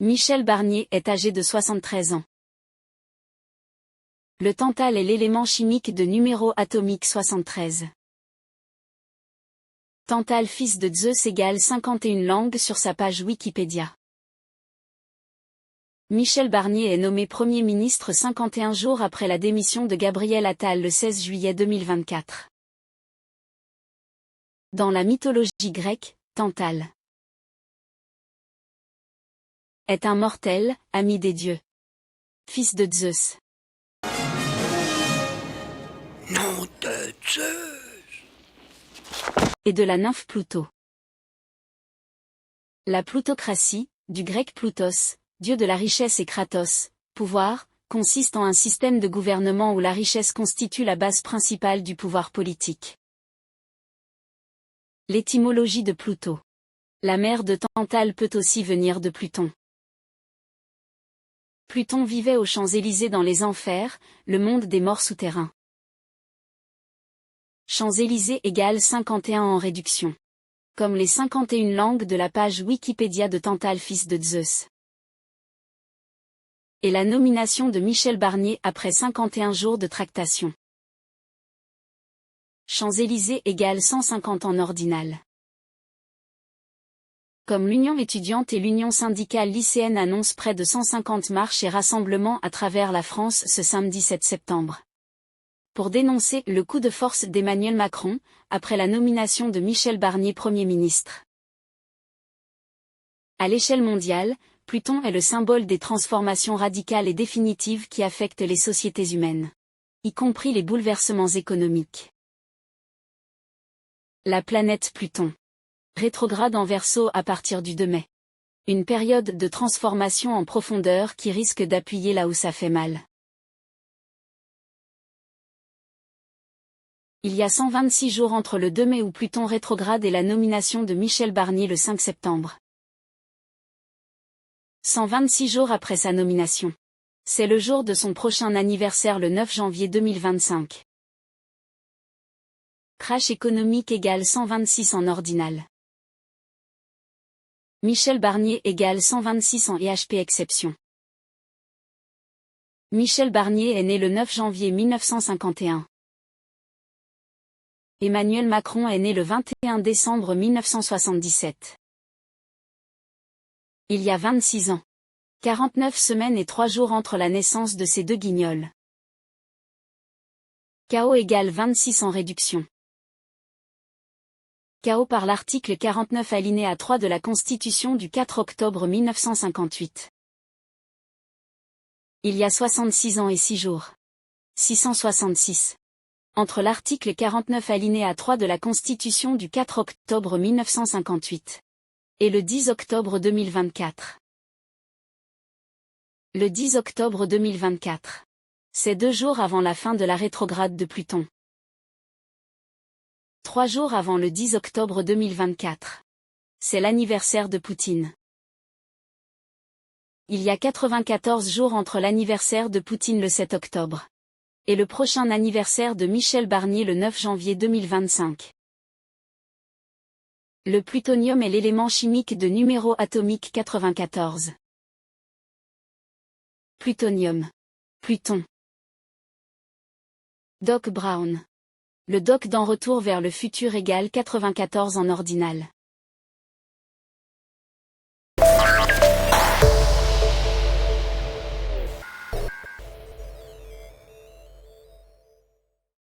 Michel Barnier est âgé de 73 ans. Le tantale est l'élément chimique de numéro atomique 73. Tantale fils de Zeus égale 51 langues sur sa page Wikipédia. Michel Barnier est nommé Premier ministre 51 jours après la démission de Gabriel Attal le 16 juillet 2024. Dans la mythologie grecque, Tantale est un mortel, ami des dieux. Fils de Zeus. Nom de Zeus. Et de la nymphe Pluto. La plutocratie, du grec Ploutos, dieu de la richesse et Kratos, pouvoir, consiste en un système de gouvernement où la richesse constitue la base principale du pouvoir politique. L'étymologie de Pluto. La mère de Tantale peut aussi venir de Pluton. Pluton vivait aux Champs-Élysées dans les enfers, le monde des morts souterrains. Champs-Élysées égale 51 en réduction. Comme les 51 langues de la page Wikipédia de Tantale fils de Zeus. Et la nomination de Michel Barnier après 51 jours de tractation. Champs-Élysées égale 150 en ordinal. Comme l'Union étudiante et l'Union syndicale lycéenne annoncent près de 150 marches et rassemblements à travers la France ce samedi 7 septembre. Pour dénoncer le coup de force d'Emmanuel Macron, après la nomination de Michel Barnier Premier ministre. À l'échelle mondiale, Pluton est le symbole des transformations radicales et définitives qui affectent les sociétés humaines. Y compris les bouleversements économiques. La planète Pluton. Rétrograde en Verseau à partir du 2 mai. Une période de transformation en profondeur qui risque d'appuyer là où ça fait mal. Il y a 126 jours entre le 2 mai où Pluton rétrograde et la nomination de Michel Barnier le 5 septembre. 126 jours après sa nomination. C'est le jour de son prochain anniversaire le 9 janvier 2025. Crash économique égale 126 en ordinal. Michel Barnier égale 126 en EHP exception. Michel Barnier est né le 9 janvier 1951. Emmanuel Macron est né le 21 décembre 1977. Il y a 26 ans. 49 semaines et 3 jours entre la naissance de ces deux guignols. KO égale 26 en réduction. KO par l'article 49 alinéa 3 de la Constitution du 4 octobre 1958. Il y a 66 ans et 6 jours. 666. Entre l'article 49 alinéa 3 de la Constitution du 4 octobre 1958 et le 10 octobre 2024. Le 10 octobre 2024. C'est 2 jours avant la fin de la rétrograde de Pluton. 3 jours avant le 10 octobre 2024. C'est l'anniversaire de Poutine. Il y a 94 jours entre l'anniversaire de Poutine le 7 octobre. Et le prochain anniversaire de Michel Barnier le 9 janvier 2025. Le plutonium est l'élément chimique de numéro atomique 94. Plutonium. Pluton. Doc Brown. Le doc dans Retour vers le futur égale 94 en ordinal.